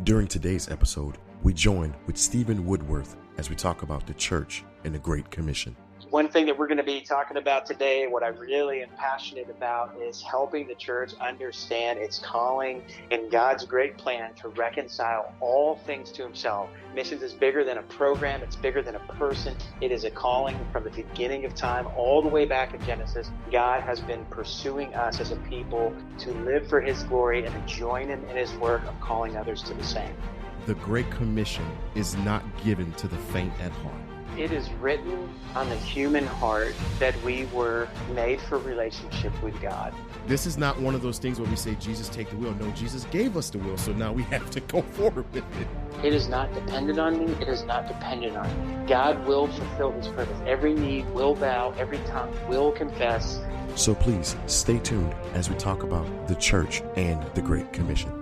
During today's episode, we join with Stephen Woodworth as we talk about the church and the Great Commission. One thing that we're going to be talking about today, what I really am passionate about, is helping the church understand its calling and God's great plan to reconcile all things to himself. Missions is bigger than a program. It's bigger than a person. It is a calling from the beginning of time all the way back in Genesis. God has been pursuing us as a people to live for his glory and to join him in his work of calling others to the same. The Great Commission is not given to the faint at heart. It is written on the human heart that we were made for relationship with God. This is not one of those things where we say, Jesus, take the wheel. No, Jesus gave us the wheel, so now we have to go forward with it. It is not dependent on me. It is not dependent on me. God will fulfill his purpose. Every knee will bow. Every tongue will confess. So please stay tuned as we talk about the church and the Great Commission.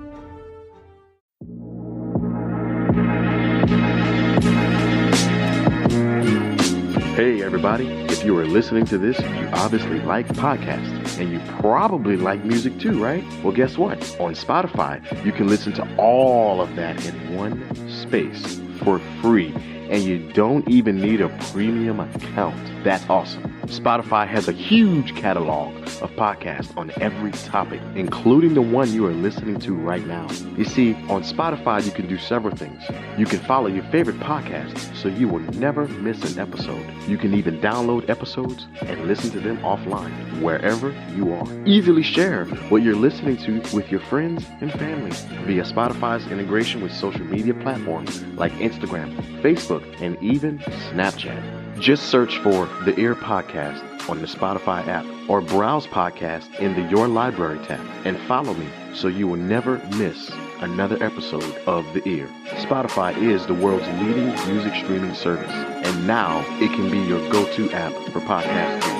Hey everybody, if you are listening to this, you obviously like podcasts, and you probably like music too, right? Well, guess what? On Spotify, you can listen to all of that in one space for free, and you don't even need a premium account. That's awesome. Spotify has a huge catalog of podcasts on every topic, including the one you are listening to right now. You see, on Spotify, you can do several things. You can follow your favorite podcasts so you will never miss an episode. You can even download episodes and listen to them offline, wherever you are. Easily share what you're listening to with your friends and family via Spotify's integration with social media platforms like Instagram, Facebook, and even Snapchat. Just search for The Ear Podcast on the Spotify app or browse podcast in the Your Library tab and follow me so you will never miss another episode of The Ear. Spotify is the world's leading music streaming service, and now it can be your go-to app for podcasting.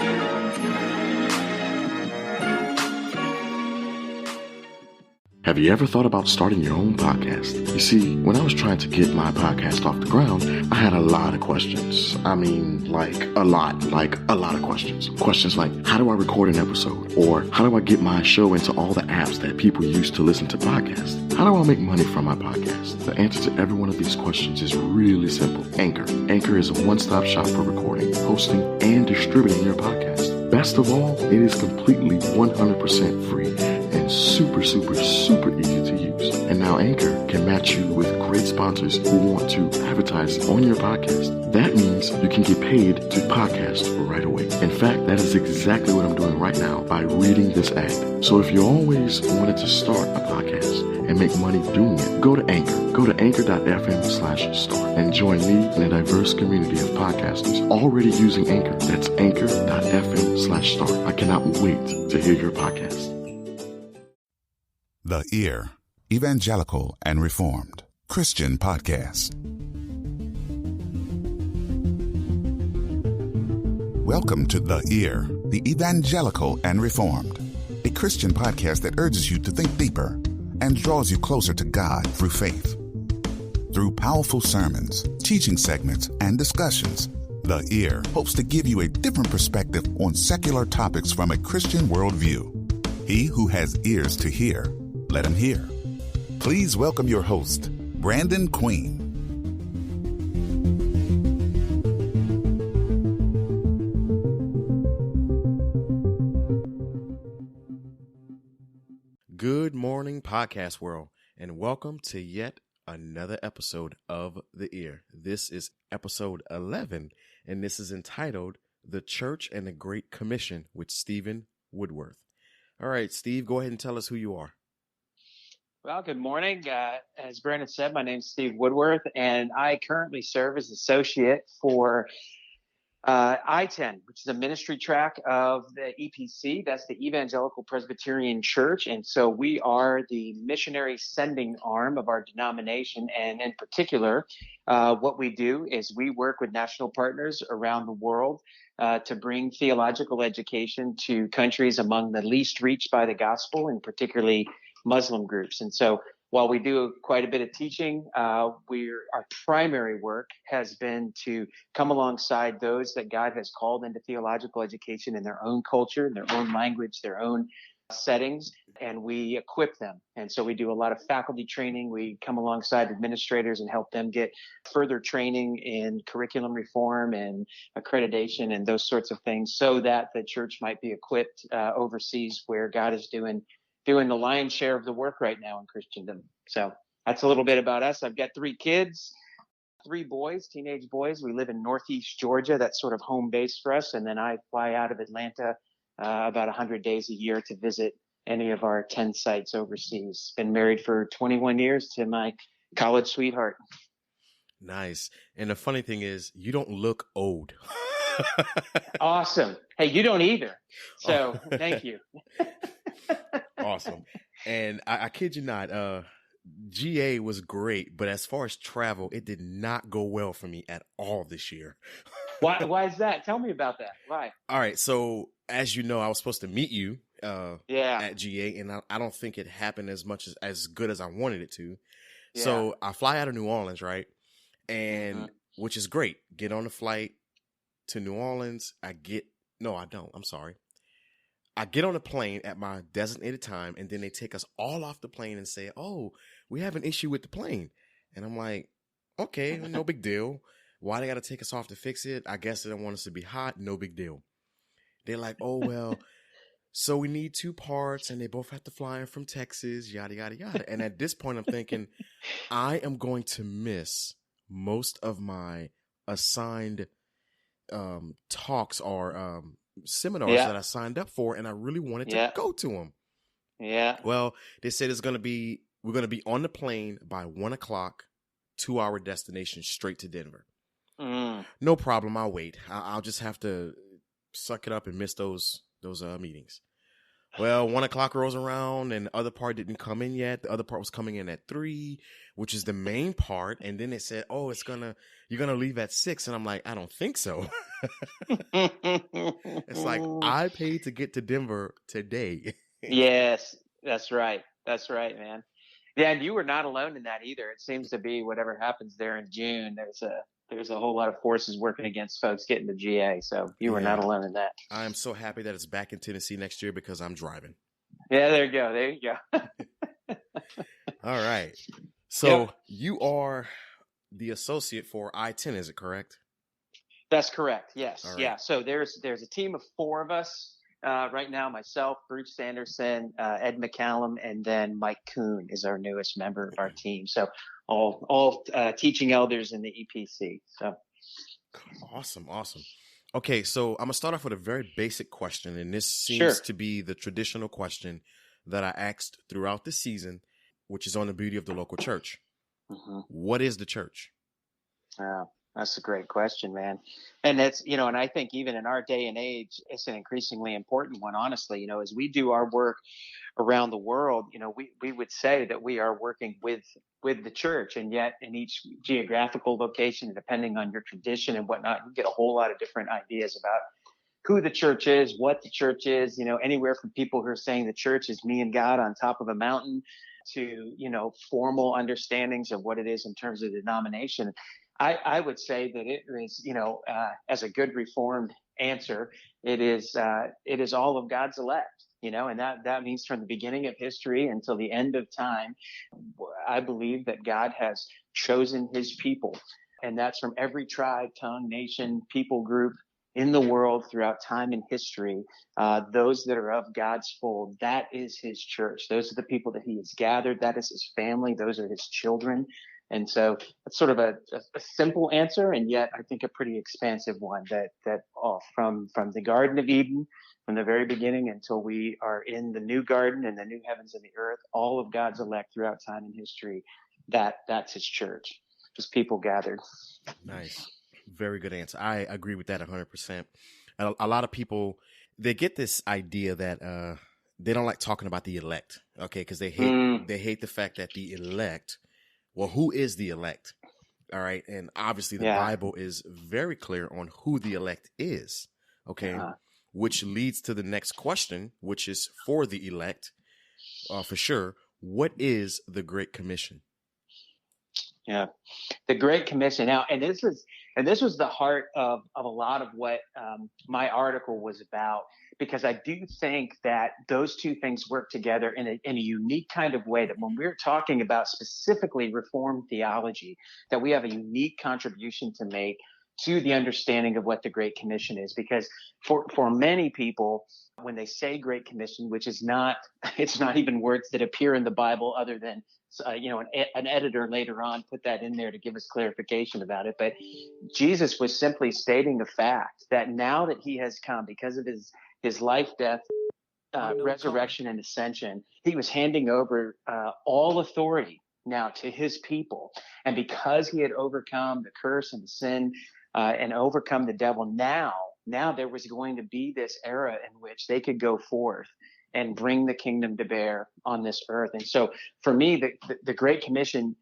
Have you ever thought about starting your own podcast? You see, when I was trying to get my podcast off the ground, I had a lot of questions. I mean, like a lot of questions. Questions like, how do I record an episode? Or how do I get my show into all the apps that people use to listen to podcasts? How do I make money from my podcast? The answer to every one of these questions is really simple. Anchor. Anchor is a one-stop shop for recording, hosting, and distributing your podcast. Best of all, it is completely 100% free and super easy to use. And now Anchor can match you with great sponsors who want to advertise on your podcast. That means you can get paid to podcast right away. In fact, that is exactly what I'm doing right now by reading this ad. So if you always wanted to start a podcast and make money doing it, go to Anchor. Go to anchor.fm/start and join me in a diverse community of podcasters already using Anchor. That's anchor.fm/start. I cannot wait to hear your podcast. The Ear, Evangelical and Reformed, Christian Podcast. Welcome to The Ear, the Evangelical and Reformed, a Christian podcast that urges you to think deeper and draws you closer to God through faith. Through powerful sermons, teaching segments, and discussions, The Ear hopes to give you a different perspective on secular topics from a Christian worldview. He who has ears to hear, let him hear. Please welcome your host, Brandon Queen. Good morning, podcast world, and welcome to yet another episode of The Ear. This is episode 11, and this is entitled The Church and the Great Commission with Stephen Woodworth. All right, Steve, go ahead and tell us who you are. Well, good morning. As Brandon said, my name is Steve Woodworth, and I currently serve as associate for ITEN, which is a ministry track of the EPC. That's the Evangelical Presbyterian Church. And so we are the missionary sending arm of our denomination. And in particular, what we do is we work with national partners around the world to bring theological education to countries among the least reached by the gospel, and particularly Muslim groups. And so while we do quite a bit of teaching, our primary work has been to come alongside those that God has called into theological education in their own culture, in their own language, their own settings, and we equip them. And so we do a lot of faculty training. We come alongside administrators and help them get further training in curriculum reform and accreditation and those sorts of things, so that the church might be equipped overseas, where God is doing the lion's share of the work right now in Christendom. So that's a little bit about us. I've got 3 kids, 3 boys, teenage boys. We live in Northeast Georgia. That's sort of home base for us. And then I fly out of Atlanta about 100 days a year to visit any of our 10 sites overseas. Been married for 21 years to my college sweetheart. Nice. And the funny thing is, you don't look old. Awesome. Hey, you don't either. So thank you. Awesome. And I kid you not, GA was great, but as far as travel, it did not go well for me at all this year. Why is that? Tell me about that. Why? All right. So as you know, I was supposed to meet you at GA, and I don't think it happened as good as I wanted it to. Yeah. So I fly out of New Orleans, right? And which is great. Get on the flight to New Orleans. I get on a plane at my designated time, and then they take us all off the plane and say, "Oh, we have an issue with the plane." And I'm like, okay, no big deal. Why they got to take us off to fix it? I guess they don't want us to be hot. No big deal. They're like, oh, well, so we need 2 parts, and they both have to fly in from Texas, yada, yada, yada. And at this point, I'm thinking, I am going to miss most of my assigned talks or seminars that I signed up for, and I really wanted to go to them. Yeah. Well, they said we're going to be on the plane by 1:00, 2-hour destination straight to Denver. No problem. I'll wait. I'll just have to suck it up and miss those meetings. Well, 1:00 rolls around, and the other part didn't come in yet. The other part was coming in at 3, which is the main part. And then they said, "Oh, you're gonna leave at 6," and I'm like, I don't think so. It's like, I paid to get to Denver today. Yes, that's right. That's right, man. Yeah, and you were not alone in that either. It seems to be whatever happens there in June, there's a whole lot of forces working against folks getting to GA. So you were not alone in that. I'm so happy that it's back in Tennessee next year because I'm driving. Yeah, there you go. There you go. All right. So you are the associate for ITEN, is it correct? That's correct. Yes. Right. Yeah. So there's a team of 4 of us right now. Myself, Bruce Sanderson, Ed McCallum, and then Mike Kuhn is our newest member of our team. So all teaching elders in the EPC. So awesome. Okay, so I'm gonna start off with a very basic question, and this seems to be the traditional question that I asked throughout the season, which is on the beauty of the local church. What is the church? That's a great question, man. And that's, and I think even in our day and age, it's an increasingly important one, honestly. As we do our work around the world, we would say that we are working with the church, and yet in each geographical location, depending on your tradition and whatnot, you get a whole lot of different ideas about who the church is, what the church is, anywhere from people who are saying the church is me and God on top of a mountain to, formal understandings of what it is in terms of denomination. I would say that it is, as a good Reformed answer, it is all of God's elect, and that means from the beginning of history until the end of time. I believe that God has chosen his people, and that's from every tribe, tongue, nation, people group in the world throughout time and history. Those that are of God's fold, that is his church. Those are the people that he has gathered. That is his family. Those are his children. And so it's sort of a simple answer, and yet I think a pretty expansive one that from the Garden of Eden, from the very beginning until we are in the new garden and the new heavens and the earth, all of God's elect throughout time and history, that's his church, just people gathered. Nice. Very good answer. I agree with that 100%. A lot of people, they get this idea that they don't like talking about the elect, okay, because they hate the fact that the elect. Well, who is the elect? All right. And obviously the Bible is very clear on who the elect is. Okay. Which leads to the next question, which is for the elect, for sure. What is the Great Commission? Yeah. The Great Commission. Now, and this is, And this was the heart of a lot of what my article was about, because I do think that those two things work together in a unique kind of way, that when we're talking about specifically Reformed theology, that we have a unique contribution to make to the understanding of what the Great Commission is. Because for many people, when they say Great Commission, which is not, it's not even words that appear in the Bible, other than an editor later on put that in there to give us clarification about it. But Jesus was simply stating the fact that now that he has come, because of his life, death, resurrection, and ascension, he was handing over all authority now to his people. And because he had overcome the curse and the sin and overcome the devil, now there was going to be this era in which they could go forth and bring the kingdom to bear on this earth. And so for me, the Great Commission,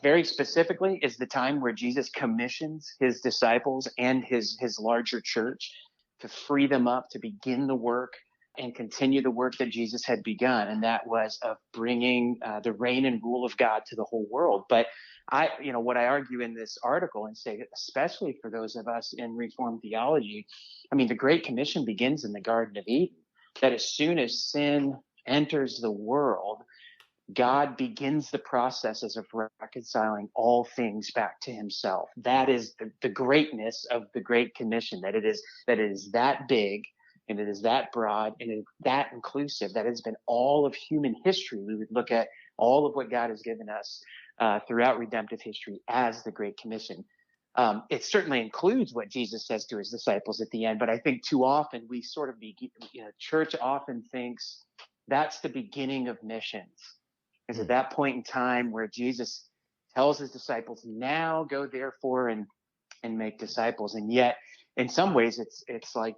very specifically, is the time where Jesus commissions his disciples and his larger church to free them up to begin the work and continue the work that Jesus had begun. And that was of bringing the reign and rule of God to the whole world. But what I argue in this article, and say, especially for those of us in Reformed theology, I mean, the Great Commission begins in the Garden of Eden. That as soon as sin enters the world, God begins the processes of reconciling all things back to himself. That is the greatness of the Great Commission, that it is that big, and it is that broad, and it is that inclusive, that has been all of human history. We would look at all of what God has given us throughout redemptive history as the Great Commission. It certainly includes what Jesus says to his disciples at the end, but I think too often we sort of church often thinks that's the beginning of missions. Is at that point in time where Jesus tells his disciples, now go therefore and make disciples. And yet in some ways it's like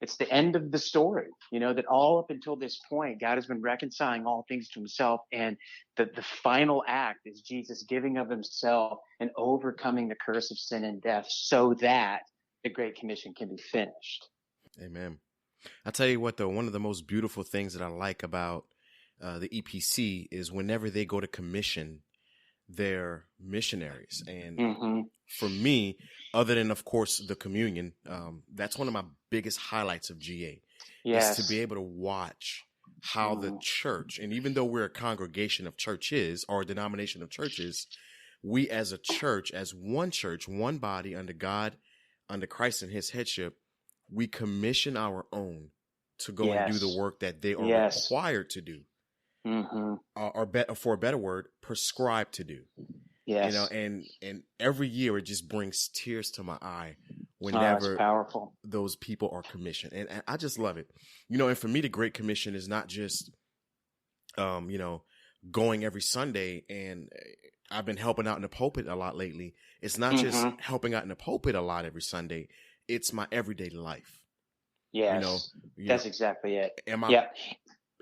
it's the end of the story, that all up until this point, God has been reconciling all things to himself. And the final act is Jesus giving of himself and overcoming the curse of sin and death so that the Great Commission can be finished. Amen. I'll tell you what, though, one of the most beautiful things that I like about the EPC is whenever they go to commission their missionaries. And for me, other than, of course, the communion, that's one of my biggest highlights of GA. Is to be able to watch how the church, and even though we're a congregation of churches or a denomination of churches, we as a church, as one church, one body under God, under Christ and his headship, we commission our own to go and do the work that they are required to do. Or for a better word, prescribed to do. Yes. And every year it just brings tears to my eye whenever those people are commissioned. And I just love it. And for me, the Great Commission is not just, going every Sunday. And I've been helping out in the pulpit a lot lately. It's not just helping out in the pulpit a lot every Sunday. It's my everyday life. Yes. That's exactly it.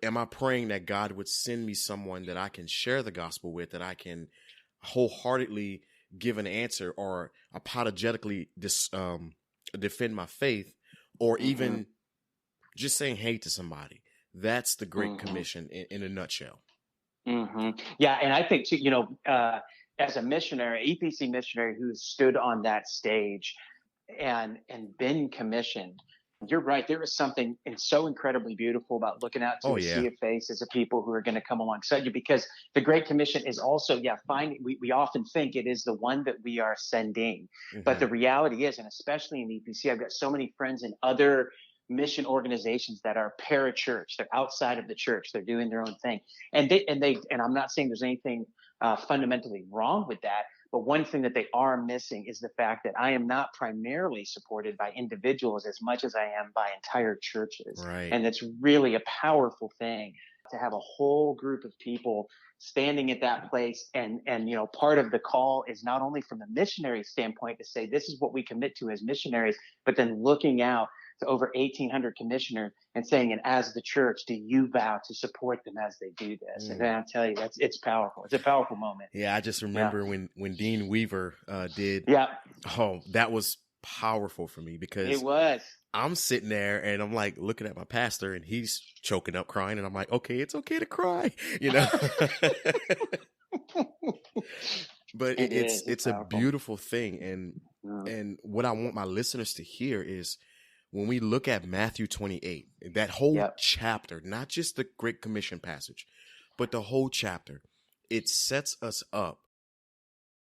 Am I praying that God would send me someone that I can share the gospel with, that I can wholeheartedly give an answer or apologetically defend my faith, or even just saying hey to somebody? That's the Great Commission in a nutshell. Yeah, and I think too, as a missionary, EPC missionary who stood on that stage and been commissioned, you're right. There is something so incredibly beautiful about looking out to a sea of faces of people who are going to come alongside you, because the Great Commission is also, we often think it is the one that we are sending, but the reality is, and especially in the EPC, I've got so many friends in other mission organizations that are parachurch. They're outside of the church. They're doing their own thing. And I'm not saying there's anything fundamentally wrong with that. But one thing that they are missing is the fact that I am not primarily supported by individuals as much as I am by entire churches. Right. And it's really a powerful thing to have a whole group of people standing at that place. And part of the call is not only from the missionary standpoint to say, this is what we commit to as missionaries, but then looking out to over 1,800 commissioners and saying, and as the church, do you vow to support them as they do this? And I'll tell you, it's powerful. It's a powerful moment. Yeah, I just remember when Dean Weaver did. Yeah. Oh, that was powerful for me, because it was. I'm sitting there and I'm like looking at my pastor and he's choking up crying, and I'm like, okay, it's okay to cry, But it's a powerful. beautiful thing. And what I want my listeners to hear is when we look at Matthew 28, that whole chapter, not just the Great Commission passage, but the whole chapter, it sets us up